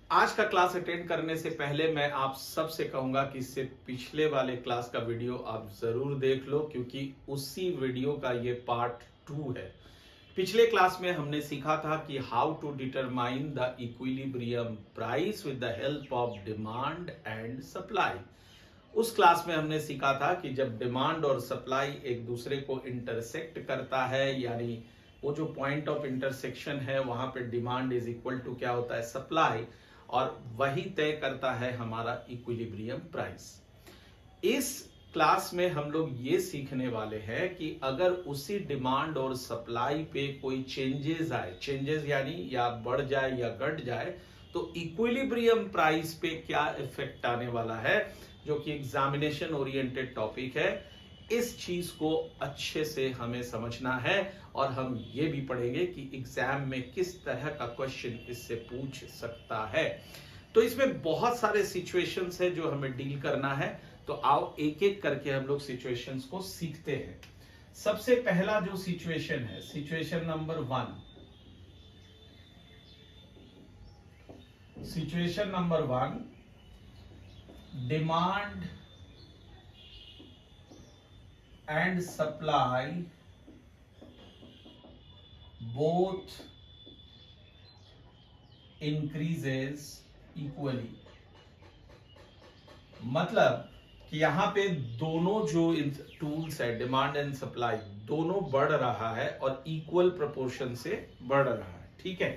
आज का class attend करने से पहले मैं आप सबसे कहूंगा कि इससे पिछले वाले क्लास का वीडियो आप जरूर देख लो, क्योंकि उसी वीडियो का ये पार्ट 2 है। पिछले क्लास में हमने सीखा था कि how to determine the equilibrium price with the help of demand and supply. उस क्लास में हमने सीखा था कि जब डिमांड और सप्लाई एक दूसरे को इंटरसेक्ट करता है, यानी वो जो पॉइंट ऑफ इंटरसेक्शन है वहां पे डिमांड इज इक्वल टू क्या होता है, सप्लाई, और वही तय करता है हमारा इक्विलिब्रियम प्राइस। इस क्लास में हम लोग ये सीखने वाले हैं कि अगर उसी डिमांड और सप्लाई पे कोई चेंजेस आए, चेंजेस यानी या बढ़ जाए या घट जाए, तो इक्विलिब्रियम प्राइस पे क्या इफेक्ट आने वाला है, जो कि एग्जामिनेशन ओरिएंटेड टॉपिक है। इस चीज को अच्छे से हमें समझना है और हम ये भी पढ़ेंगे कि एग्जाम में किस तरह का क्वेश्चन इससे पूछ सकता है। तो इसमें बहुत सारे सिचुएशंस है जो हमें डील करना है, तो आओ एक एक करके हम लोग सिचुएशंस को सीखते हैं। सबसे पहला जो सिचुएशन है, situation number 1। Situation number 1, demand and supply both increases equally। मतलब कि यहां पे दोनों जो टूल्स है, डिमांड एंड सप्लाई, दोनों बढ़ रहा है और इक्वल प्रोपोर्शन से बढ़ रहा है। ठीक है,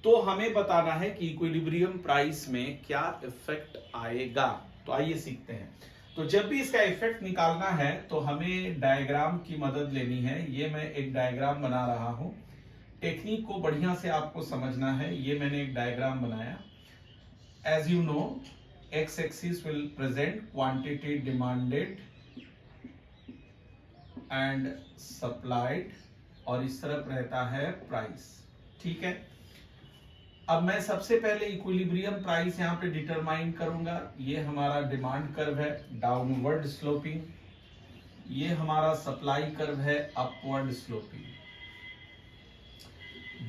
तो हमें बताना है कि इक्विलिब्रियम प्राइस में क्या इफेक्ट आएगा। तो आइए सीखते हैं। तो जब भी इसका इफेक्ट निकालना है तो हमें डायग्राम की मदद लेनी है। ये मैं एक डायग्राम बना रहा हूं, टेक्निक को बढ़िया से आपको समझना है। ये मैंने एक डायग्राम बनाया। As you know, x axis will present quantity demanded and supplied, और इस तरफ रहता है प्राइस। ठीक है, अब मैं सबसे पहले इक्विलिब्रियम प्राइस यहां पे डिटरमाइन करूंगा। ये हमारा डिमांड कर्व है, डाउनवर्ड स्लोपिंग। ये हमारा सप्लाई कर्व है, अपवर्ड स्लोपिंग।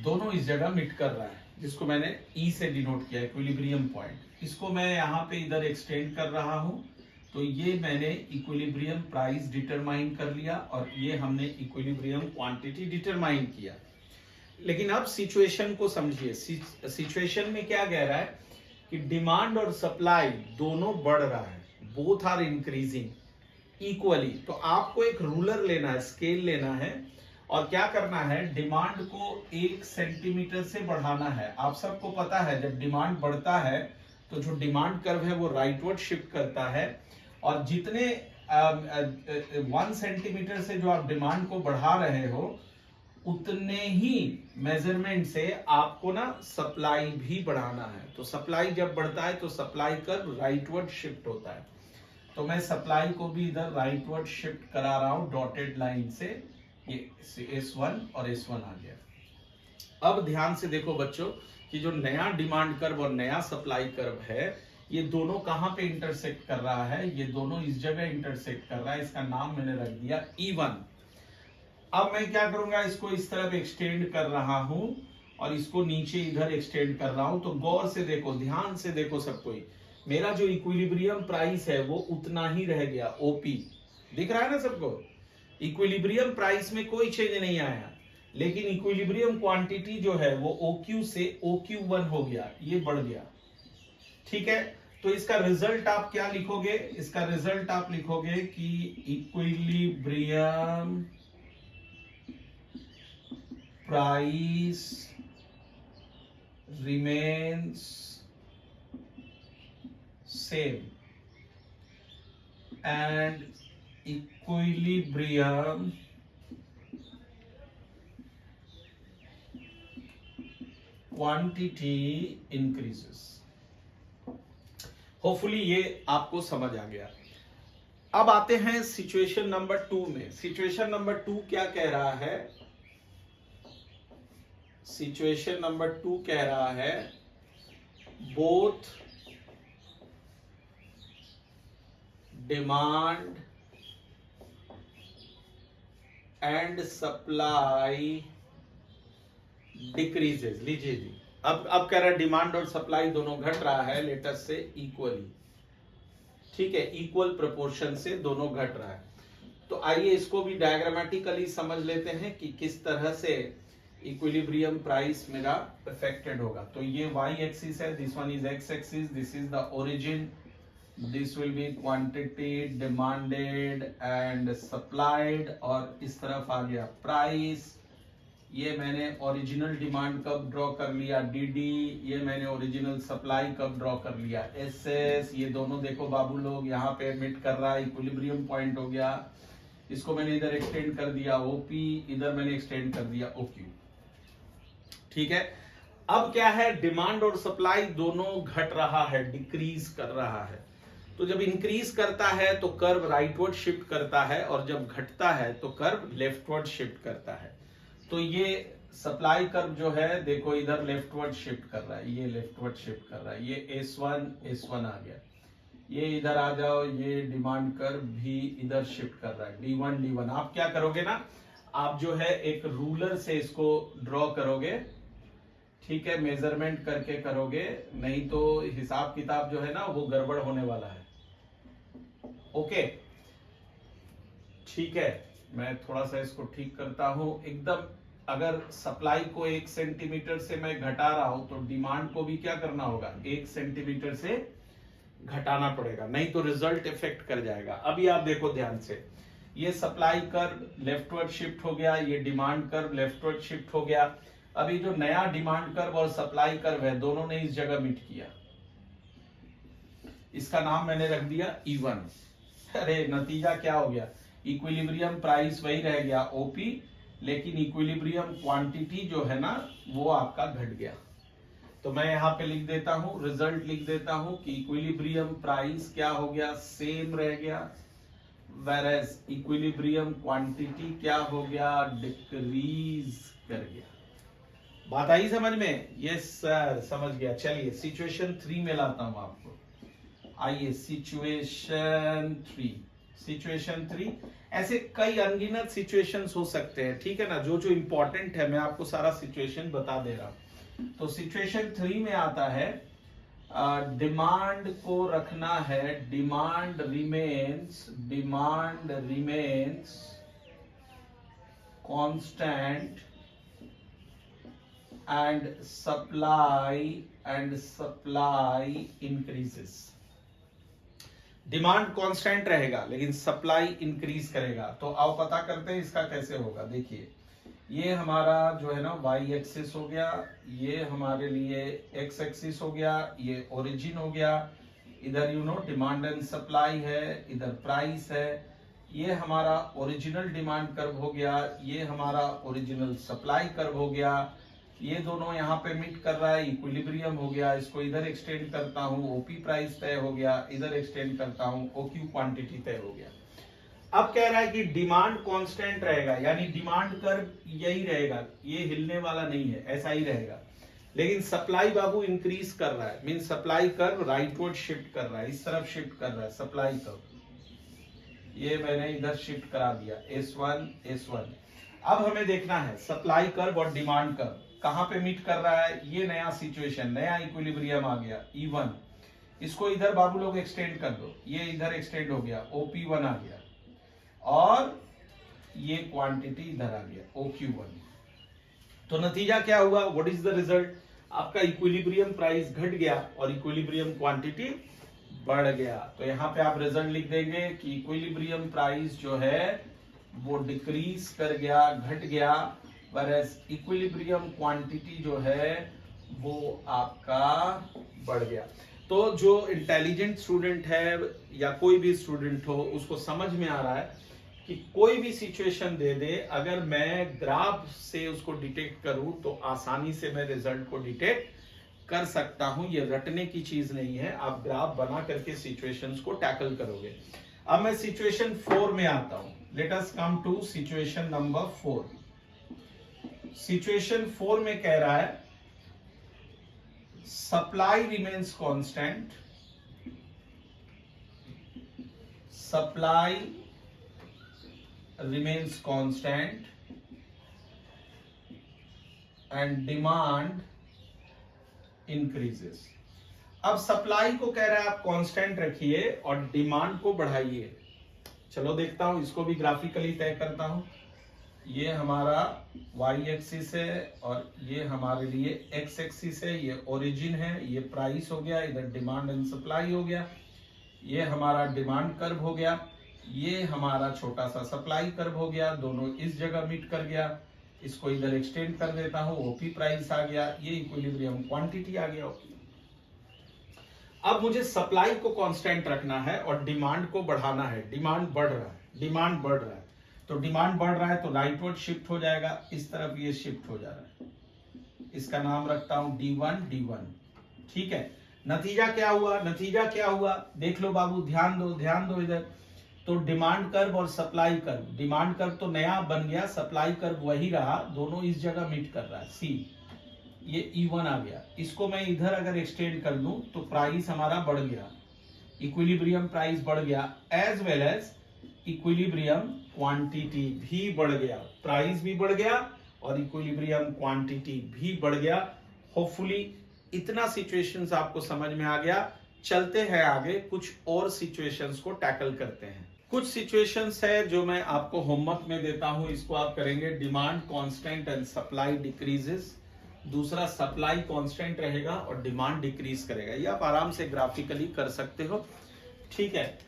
दोनों इस जगह मीट कर रहा है, जिसको मैंने ई से डिनोट किया, इक्विलिब्रियम पॉइंट। इसको मैं यहां पे इधर एक्सटेंड कर रहा हूं। तो ये मैंने इक्विलिब्रियम प्राइस डिटरमाइन कर लिया और ये हमने इक्विलिब्रियम क्वांटिटी डिटरमाइन किया। लेकिन अब सिचुएशन को समझिए। सिचुएशन में क्या कह रहा है कि डिमांड और सप्लाई दोनों बढ़ रहा है, बोथ आर इंक्रीजिंग इक्वली। तो आपको एक रूलर लेना है, स्केल लेना है, और क्या करना है, डिमांड को 1 सेंटीमीटर से बढ़ाना है। आप सबको पता है जब डिमांड बढ़ता है तो जो डिमांड कर्व है वो राइटवर्ड शिफ्ट करता है, और जितने 1 सेंटीमीटर से जो आप डिमांड को बढ़ा रहे हो उतने ही मेजरमेंट से आपको ना सप्लाई भी बढ़ाना है। तो सप्लाई जब बढ़ता है तो सप्लाई कर्व राइटवर्ड शिफ्ट होता है। तो मैं सप्लाई को भी इधर राइटवर्ड शिफ्ट करा रहा हूं डॉटेड लाइन से। ये S1 और S1 आ गया। अब ध्यान से देखो बच्चों कि जो नया डिमांड कर्व और नया सप्लाई कर्व है, ये दोनों कहां पे इंटरसेक्ट कर रहा है, ये दोनों इस जगह इंटरसेक्ट कर रहा है। इसका नाम मैंने रख दिया E1। अब मैं क्या करूंगा, इसको इस तरफ एक्सटेंड कर रहा हूं और इसको नीचे इधर एक्सटेंड कर रहा हूं। तो गौर से देखो, ध्यान से देखो सब कोई, मेरा जो इक्विलिब्रियम प्राइस है वो उतना ही रह गया, ओपी। दिख रहा है ना सबको? इक्विलिब्रियम प्राइस में कोई चेंज नहीं आया, लेकिन इक्विलिब्रियम क्वांटिटी जो है वो OQ से OQ1 हो गया, ये बढ़ गया। ठीक है, तो इसका रिजल्ट आप क्या लिखोगे? इसका रिजल्ट आप लिखोगे कि equilibrium price remains same and equilibrium quantity increases। Hopefully ये आपको समझ आ गया। अब आते हैं सिचुएशन नंबर 2 में। सिचुएशन नंबर 2 क्या कह रहा है? सिचुएशन नंबर 2 कह रहा है both demand and supply decreases. लीजिए जी, अब कह रहा है डिमांड और सप्लाई दोनों घट रहा है, लेट अस से इक्वली, ठीक है, इक्वल प्रोपोर्शन से दोनों घट रहा है। तो आइए इसको भी डायग्रामेटिकली समझ लेते हैं कि किस तरह से इक्विलिब्रियम प्राइस मेरा अफेक्टेड होगा। तो ये y एक्सिस है, this one is x axis, this is the origin, this will be quantity demanded and supplied, और इस तरफ आ गया प्राइस। ये मैंने ओरिजिनल डिमांड कब ड्रॉ कर लिया dd, ये मैंने ओरिजिनल सप्लाई कब ड्रॉ कर लिया ss। ये दोनों देखो बाबू लोग यहाँ पे मीट कर रहा है, इक्विलिब्रियम पॉइंट हो गया। इसको मैंने इधर एक्सटेंड कर दिया OP, इधर मैंने एक्सटेंड कर दिया OQ, ठीक है। अब क्या है, डिमांड और सप्लाई दोनों घट रहा है, डिक्रीज कर रहा है। तो जब इंक्रीज करता है तो कर्व राइटवर्ड शिफ्ट करता है, और जब घटता है तो कर्व लेफ्टवर्ड शिफ्ट करता है। तो ये सप्लाई कर्व जो है देखो इधर लेफ्टवर्ड शिफ्ट कर रहा है, ये लेफ्टवर्ड शिफ्ट कर रहा है, ये S1 आ गया, ये इधर आ जाओ, ये डिमांड कर्व भी इधर शिफ्ट कर रहा है, D1 आप क्या करोगे ना, आप जो है एक रूलर से इसको ड्रॉ करोगे, ठीक है, मेजरमेंट करके करोगे, नहीं तो हिसाब किताब जो है ना वो गड़बड़ होने वाला है। ओके, ठीक है, मैं थोड़ा सा इसको ठीक करता हूं एकदम। अगर सप्लाई को 1 सेंटीमीटर से मैं घटा रहा हूं तो डिमांड को भी क्या करना होगा, 1 सेंटीमीटर से घटाना पड़ेगा, नहीं तो रिजल्ट इफेक्ट कर जाएगा। अभी आप देखो ध्यान से, ये सप्लाई कर्व लेफ्टवर्ड शिफ्ट हो गया, ये डिमांड कर्व लेफ्टवर्ड शिफ्ट हो गया। अभी जो नया डिमांड कर्व और सप्लाई कर्व है दोनों ने इस जगह मीट किया, इसका नाम मैंने रख दिया E1। अरे नतीजा क्या हो गया, इक्विलिब्रियम प्राइस वही रह गया OP, लेकिन इक्विलिब्रियम क्वांटिटी जो है ना वो आपका घट गया। तो मैं यहां पे लिख देता हूं, रिजल्ट लिख देता हूं कि इक्विलिब्रियम प्राइस क्या हो गया, सेम रह गया, वेरएज इक्विलिब्रियम क्वांटिटी क्या हो गया, डिक्रीज कर गया। बात आई समझ में? यस सर, समझ गया। चलिए सिचुएशन 3 में लाता हूं आपको। आइए सिचुएशन 3, ऐसे कई अनगिनत सिचुएशंस हो सकते हैं, ठीक है ना। जो जो इंपॉर्टेंट है मैं आपको सारा सिचुएशन बता दे रहा हूं। तो सिचुएशन 3 में आता है, डिमांड को रखना है, demand remains constant and supply increases. Demand constant रहेगा लेकिन सप्लाई इंक्रीज करेगा। तो आओ पता करते हैं इसका कैसे होगा। देखिए ये हमारा जो है ना y एक्सिस हो गया, ये हमारे लिए x एक्सिस हो गया, ये ओरिजिन हो गया, इधर डिमांड एंड सप्लाई है, इधर प्राइस है, ये हमारा ओरिजिनल डिमांड कर्व हो गया, ये हमारा ओरिजिनल सप्लाई कर्व हो गया, ये दोनों यहाँ पे मीट कर रहा है, इक्विलिब्रियम हो गया। इसको इधर एक्सटेंड करता हूँ, OP प्राइस तय हो गया, इधर एक्सटेंड करता हूँ, OQ क्वांटिटी तय हो गया। अब कह रहा है कि डिमांड कांस्टेंट रहेगा, यानी डिमांड कर्व यही रहेगा, ये हिलने वाला नहीं है, ऐसा ही रहेगा। लेकिन सप्लाई बाबू इंक्रीज कर रहा है, mean supply curve rightward shift कर रहा है, इस तरफ शिफ्ट कर रहा है सप्लाई कर्व, ये मैंने इधर शिफ्ट करा दिया, S1। अब हमें देखना है सप्लाई कर्व और डिमांड कर्व कहां पे मीट कर रहा है। ये नया सिचुएशन, नया इक्विलिब्रियम आ गया E1, इसको इधर बाबू लोग एक्सटेंड कर दो, ये इधर एक्सटेंड हो गया, OP1 आ गया, और ये क्वांटिटी इधर आ गया, OQ1। तो नतीजा क्या हुआ, व्हाट इज द रिजल्ट, आपका इक्विलिब्रियम प्राइस घट गया और इक्विलिब्रियम क्वांटिटी बढ़ गया। तो यहाँ पे आप रिजल्ट लिख देंगे कि इक्विलिब्रियम प्राइस जो है वो डिक्रीज कर गया, घट गया, वरएज इक्विलिब्रियम क्वांटिटी जो है वो आपका बढ़ गया। तो जो इंटेलिजेंट स्टूडेंट है या कोई भी स्टूडेंट हो उसको समझ में आ रहा है कि कोई भी सिचुएशन दे दे, अगर मैं ग्राफ से उसको डिटेक्ट करूं तो आसानी से मैं रिजल्ट को डिटेक्ट कर सकता हूं। ये रटने की चीज नहीं है, आप ग्राफ बना करके सिचुएशंस को टैकल करोगे। अब मैं सिचुएशन 4 में आता हूं। Let us come to situation number 4। Situation 4 में कह रहा है supply remains constant, supply remains constant and demand increases. अब सप्लाई को कह रहा है आप कांस्टेंट रखिए और डिमांड को बढ़ाइए। चलो देखता हूं, इसको भी ग्राफिकली तय करता हूं। ये हमारा y एक्सिस है और ये हमारे लिए x एक्सिस है, ये ओरिजिन है, ये प्राइस हो गया, इधर डिमांड एंड सप्लाई हो गया, ये हमारा डिमांड कर्व हो गया, ये हमारा छोटा सा सप्लाई कर्व हो गया, दोनों इस जगह मीट कर गया। इसको इधर एक्सटेंड कर देता हूं, ओपी प्राइस आ गया, ये इक्विलिब्रियम क्वांटिटी आ गया। अब मुझे सप्लाई को कांस्टेंट रखना है और डिमांड को बढ़ाना है। डिमांड बढ़ रहा है, डिमांड बढ़ रहा है, तो डिमांड बढ़ रहा है तो राइटवर्ड शिफ्ट हो जाएगा, इस तरफ ये शिफ्ट हो जा रहा है। इसका नाम रखता हूं D1। ठीक है, नतीजा क्या हुआ? नतीजा क्या हुआ देख लो बाबू, ध्यान दो इधर। तो डिमांड कर्व और सप्लाई कर्व, डिमांड कर्व तो नया बन गया, सप्लाई कर्व वही रहा, दोनों इस जगह मीट कर रहा है। सी ये E1 आ गया, इसको मैं इधर अगर एक्सटेंड कर दूं तो प्राइस हमारा बढ़ गया, इक्विलिब्रियम प्राइस बढ़ गया, as well as equilibrium quantity भी बढ़ गया, प्राइस भी बढ़ गया और इक्विलिब्रियम क्वांटिटी भी बढ़ गया। होपफुली इतना सिचुएशंस आपको समझ में आ गया। चलते हैं आगे, कुछ और सिचुएशंस को टैकल करते हैं। कुछ सिचुएशंस है जो मैं आपको होमवर्क में देता हूं, इसको आप करेंगे। Demand constant and supply decreases. दूसरा, सप्लाई कांस्टेंट रहेगा और डिमांड डिक्रीज करेगा। ये आप आराम से ग्राफिकली कर सकते हो। ठीक है,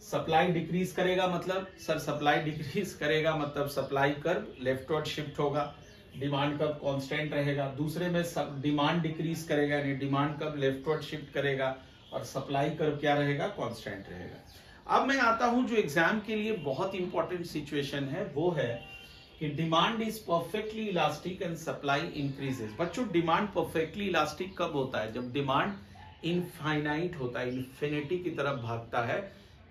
सप्लाई डिक्रीज करेगा मतलब सर सप्लाई डिक्रीज करेगा मतलब सप्लाई कर्व लेफ्टवर्ड शिफ्ट होगा, डिमांड कर्व कांस्टेंट रहेगा। दूसरे में डिमांड डिक्रीज करेगा यानी डिमांड कर्व लेफ्टवर्ड शिफ्ट करेगा और सप्लाई कर्व क्या रहेगा? कांस्टेंट रहेगा। अब मैं आता हूं जो एग्जाम के लिए बहुत इंपॉर्टेंट सिचुएशन है, वो है कि demand is perfectly elastic and supply increases. बच्चों, डिमांड परफेक्टली इलास्टिक कब होता है? जब डिमांड इनफाइनाइट होता है, इन्फिनिटी की तरफ भागता है,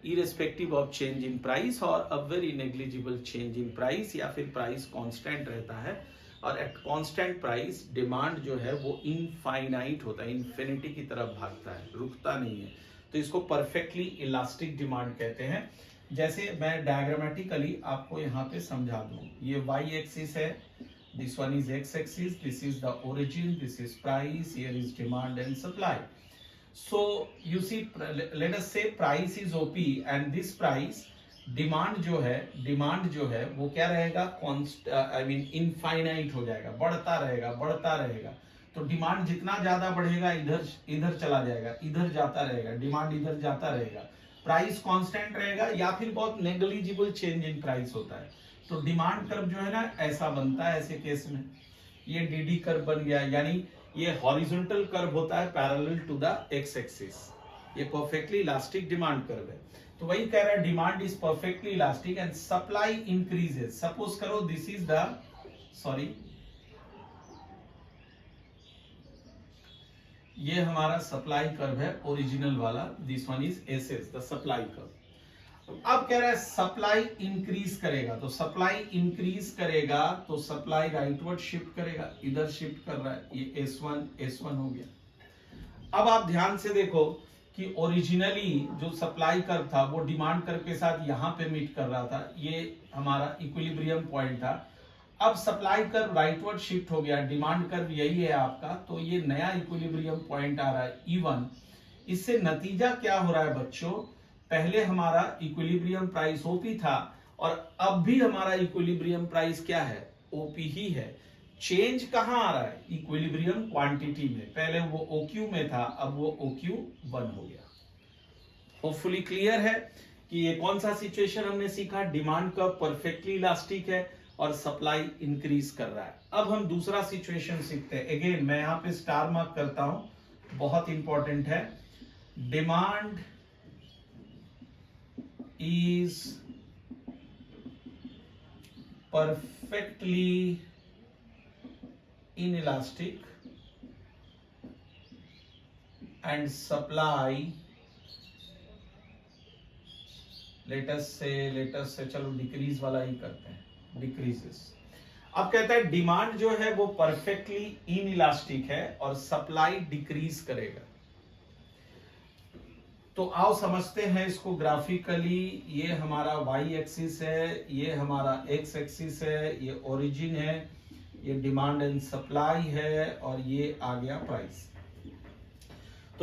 irrespective of change in price और a very negligible change in price, या फिर प्राइस कांस्टेंट रहता है। और एट कांस्टेंट प्राइस डिमांड जो है वो इनफाइनाइट होता है, इन्फिनिटी की तरफ भागता है, रुकता नहीं है। तो इसको परफेक्टली इलास्टिक डिमांड कहते हैं। जैसे मैं डायग्रामेटिकली आपको यहाँ पे समझा दूं, ये y एक्सिस है, this one is x axis, this is the origin, this is price, here is demand and supply. So you see, let us say price is OP and this price, demand जो है वो क्या रहेगा? I mean infinite हो जाएगा, बढ़ता रहेगा। तो डिमांड जितना ज्यादा बढ़ेगा इधर चला जाएगा, इधर जाता रहेगा, डिमांड इधर जाता रहेगा। प्राइस कांस्टेंट रहेगा या फिर बहुत नेग्लिजिबल चेंज इन प्राइस होता है। तो डिमांड कर्व जो है ना ऐसा बनता है, ऐसे केस में ये DD कर्व बन गया, यानी ये हॉरिजॉन्टल कर्व होता है parallel to the x axis. ये परफेक्टली इलास्टिक डिमांड कर्व है। तो वही कह रहा है demand is perfectly elastic and supply increases. Suppose करो दिस इज द ये हमारा सप्लाई कर्व है ओरिजिनल वाला, this one is SS the supply curve. अब कह रहा है सप्लाई इंक्रीज करेगा, तो सप्लाई इंक्रीज करेगा तो सप्लाई राइटवर्ड शिफ्ट करेगा, इधर शिफ्ट कर रहा है, ये S1 हो गया। अब आप ध्यान से देखो कि ओरिजिनली जो सप्लाई कर्व था वो डिमांड कर्व के साथ यहाँ पे मीट कर रहा था, ये हमारा इक्विलिब्रियम पॉइंट था। अब सप्लाई कर्व राइटवर्ड शिफ्ट हो गया, डिमांड कर्व यही है आपका, तो ये नया इक्विलिब्रियम पॉइंट आ रहा है E1। इससे नतीजा क्या हो रहा है बच्चों? पहले हमारा इक्विलिब्रियम प्राइस OP था और अब भी हमारा इक्विलिब्रियम प्राइस क्या है? OP ही है। चेंज कहां आ रहा है? इक्विलिब्रियम क्वांटिटी में। पहले वो OQ में था, अब वो OQ1 हो गया। होपफुली क्लियर है कि ये कौन सा सिचुएशन हमने सीखा? डिमांड का परफेक्टली इलास्टिक है और सप्लाई इंक्रीज कर रहा है। अब हम दूसरा सिचुएशन सीखते हैं। अगेन मैं यहां पे स्टार मार्क करता हूं, बहुत इंपॉर्टेंट है। Demand is perfectly inelastic and supply let us say चलो डिक्रीज वाला ही करते हैं, डिक्रीजेस। अब कहता है डिमांड जो है वो परफेक्टली इनइलास्टिक है और सप्लाई डिक्रीज करेगा। तो आओ समझते हैं इसको ग्राफिकली। ये हमारा y एक्सिस है, ये हमारा x एक्सिस है, ये ओरिजिन है, ये डिमांड एंड सप्लाई है और ये आ गया प्राइस।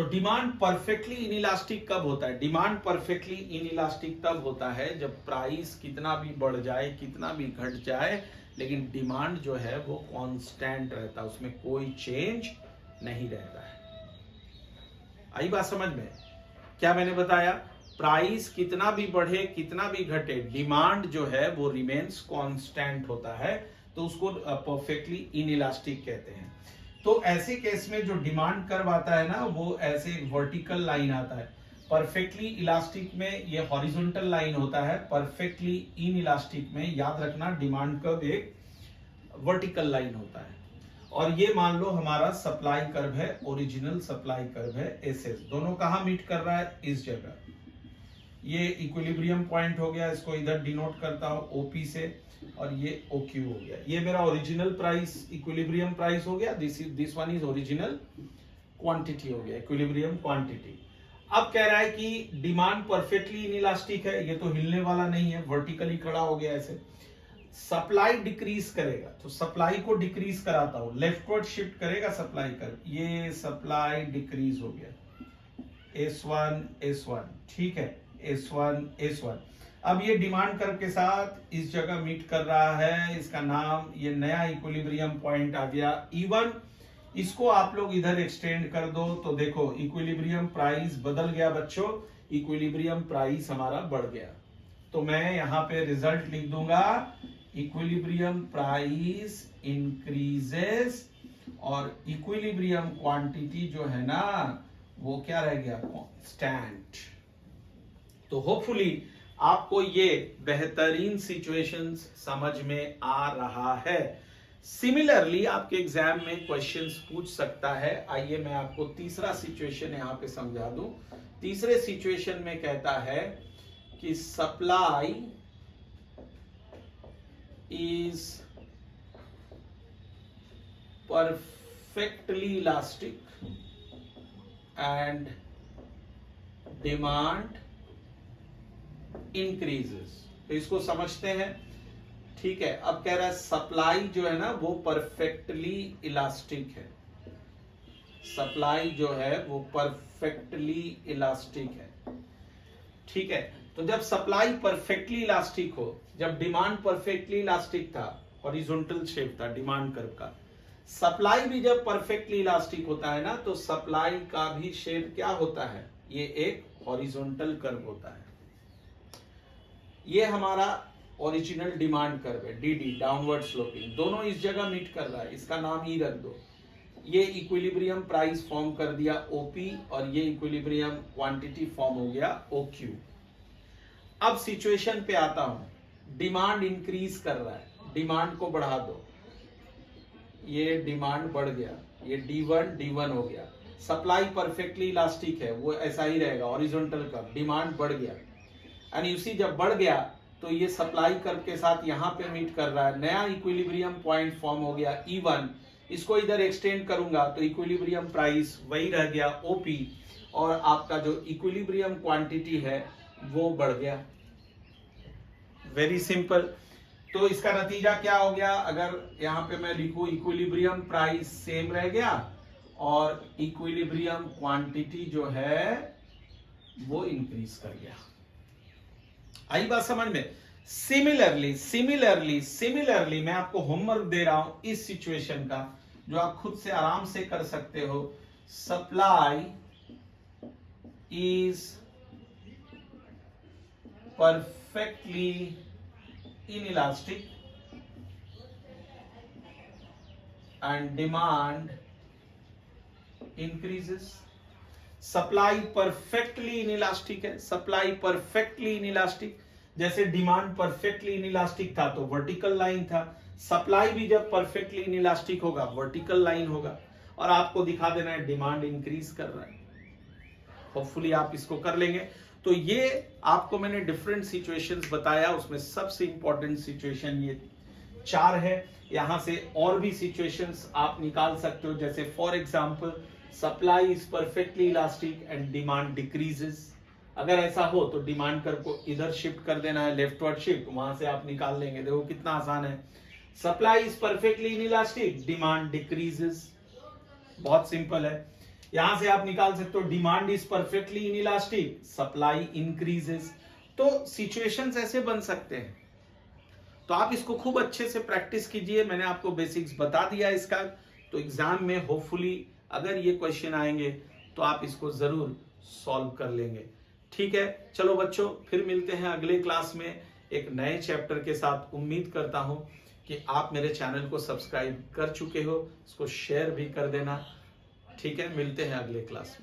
तो डिमांड परफेक्टली इनइलास्टिक कब होता है? डिमांड परफेक्टली इनइलास्टिक तब होता है जब प्राइस कितना भी बढ़ जाए, कितना भी घट जाए, लेकिन डिमांड जो है वो कांस्टेंट रहता है, उसमें कोई चेंज नहीं रहता है। आई बात समझ में? क्या मैंने बताया? प्राइस कितना भी बढ़े, कितना भी घटे, डिमांड जो है वो रिमेन्स कांस्टेंट होता है, तो उसको परफेक्टली इनइलास्टिक कहते हैं। तो ऐसे केस में जो डिमांड कर्व आता है ना, वो ऐसे वर्टिकल लाइन आता है। परफेक्टली इलास्टिक में ये हॉरिजॉन्टल लाइन होता है, परफेक्टली इनइलास्टिक में याद रखना डिमांड कर्व एक वर्टिकल लाइन होता है। और ये मान लो हमारा सप्लाई कर्व है, ओरिजिनल सप्लाई कर्व है, एसएस। दोनों कहां मीट कर रहा है? इस जगह। ये इक्विलिब्रियम पॉइंट हो गया, इसको इधर डिनोट करता हूं ओपी से, और ये OQ हो गया। ये मेरा ओरिजिनल प्राइस, इक्विलिब्रियम प्राइस हो गया। This one is original quantity हो गया, इक्विलिब्रियम क्वांटिटी। अब कह रहा है कि डिमांड परफेक्टली इनइलास्टिक है, ये तो हिलने वाला नहीं है, वर्टिकली खड़ा हो गया ऐसे। सप्लाई डिक्रीज करेगा, तो सप्लाई को डिक्रीज कराता हूं, लेफ्टवर्ड शिफ्ट करेगा सप्लाई कर, ये सप्लाई डिक्रीज हो गया, S1 S1, ठीक है, S1 S1। अब ये डिमांड कर्व के साथ इस जगह मीट कर रहा है, इसका नाम, ये नया इक्विलिब्रियम पॉइंट आ गया E1। इसको आप लोग इधर एक्सटेंड कर दो, तो देखो इक्विलिब्रियम प्राइस बदल गया बच्चों, इक्विलिब्रियम प्राइस हमारा बढ़ गया। तो मैं यहां पे रिजल्ट लिख दूंगा, इक्विलिब्रियम प्राइस इंक्रीजेस, और इक्विलिब्रियम क्वांटिटी जो है ना वो क्या रह गया? कांस्टेंट। तो होपफुली आपको ये बेहतरीन सिचुएशंस समझ में आ रहा है। सिमिलरली आपके एग्जाम में क्वेश्चंस पूछ सकता है। आइए मैं आपको तीसरा सिचुएशन यहां पे समझा दूं। तीसरे सिचुएशन में कहता है कि supply is perfectly elastic and demand increases. तो इसको समझते हैं, ठीक है। अब कह रहा है सप्लाई जो है ना वो परफेक्टली इलास्टिक है, सप्लाई जो है वो परफेक्टली इलास्टिक है, ठीक है। तो जब सप्लाई परफेक्टली इलास्टिक हो, जब डिमांड परफेक्टली इलास्टिक था, हॉरिजॉन्टल शेप था डिमांड कर्व का, सप्लाई भी जब परफेक्टली इलास्टिक होता है ना, तो सप्लाई का भी शेप क्या होता है? ये एक हॉरिजॉन्टल कर्व होता है। ये हमारा ओरिजिनल डिमांड कर्व है, DD, डाउनवर्ड स्लोपिंग। दोनों इस जगह मीट कर रहा है, इसका नाम E रख दो। ये इक्विलिब्रियम प्राइस फॉर्म कर दिया OP, और ये इक्विलिब्रियम क्वांटिटी फॉर्म हो गया OQ। अब सिचुएशन पे आता हूं, डिमांड इंक्रीज कर रहा है, डिमांड को बढ़ा दो, ये डिमांड बढ़ गया, ये D1 हो गया। सप्लाई परफेक्टली इलास्टिक है, वो ऐसा ही रहेगा, हॉरिजॉन्टल कर्व, डिमांड बढ़ गया, एंड यू सी जब बढ़ गया तो ये सप्लाई कर्व के साथ यहां पे मीट कर रहा है, नया इक्विलिब्रियम पॉइंट फॉर्म हो गया E1। इसको इधर एक्सटेंड करूंगा तो इक्विलिब्रियम प्राइस वही रह गया OP, और आपका जो इक्विलिब्रियम क्वांटिटी है वो बढ़ गया। Very simple. तो इसका नतीजा क्या हो गया? अगर यहां पे मैं लिखूं इक्विलिब्रियम प्राइस सेम रह गया, और इक्विलिब्रियम क्वांटिटी जो है वो इंक्रीज कर गया। आई बात समझ में? सिमिलरली मैं आपको होमवर्क दे रहा हूं इस सिचुएशन का, जो आप खुद से आराम से कर सकते हो। Supply is perfectly inelastic and demand increases. Supply perfectly inelastic है, सप्लाई परफेक्टली इनइलास्टिक, जैसे डिमांड परफेक्टली इनइलास्टिक था तो वर्टिकल लाइन था, सप्लाई भी जब परफेक्टली इनइलास्टिक होगा वर्टिकल लाइन होगा, और आपको दिखा देना है डिमांड इंक्रीज कर रहा है। होपफुली आप इसको कर लेंगे। तो ये आपको मैंने डिफरेंट सिचुएशंस बताया, उसमें सबसे इंपॉर्टेंट सिचुएशन ये 4 है। यहां से और भी सिचुएशंस आप निकाल सकते हो, जैसे for example supply is perfectly elastic and demand decreases. अगर ऐसा हो तो डिमांड कर्व को इधर शिफ्ट कर देना है, लेफ्टवर्ड शिफ्ट, वहां से आप निकाल लेंगे। देखो कितना आसान है। Supply is perfectly inelastic, demand decreases, बहुत सिंपल है। यहां से आप निकाल सकते हो demand is perfectly inelastic, supply increases. तो सिचुएशंस ऐसे बन सकते हैं। तो आप इसको खूब अच्छे से प्रैक्टिस कीजिए। मैंने आपको बेसिक्स बता दिया इसका, तो एग्जाम में होपफुली अगर ये क्वेश्चन आएंगे तो आप इसको जरूर सॉल्व कर लेंगे। ठीक है, चलो बच्चों, फिर मिलते हैं अगले क्लास में एक नए चैप्टर के साथ। उम्मीद करता हूं कि आप मेरे चैनल को सब्सक्राइब कर चुके हो, इसको शेयर भी कर देना। ठीक है, मिलते हैं अगले क्लास में।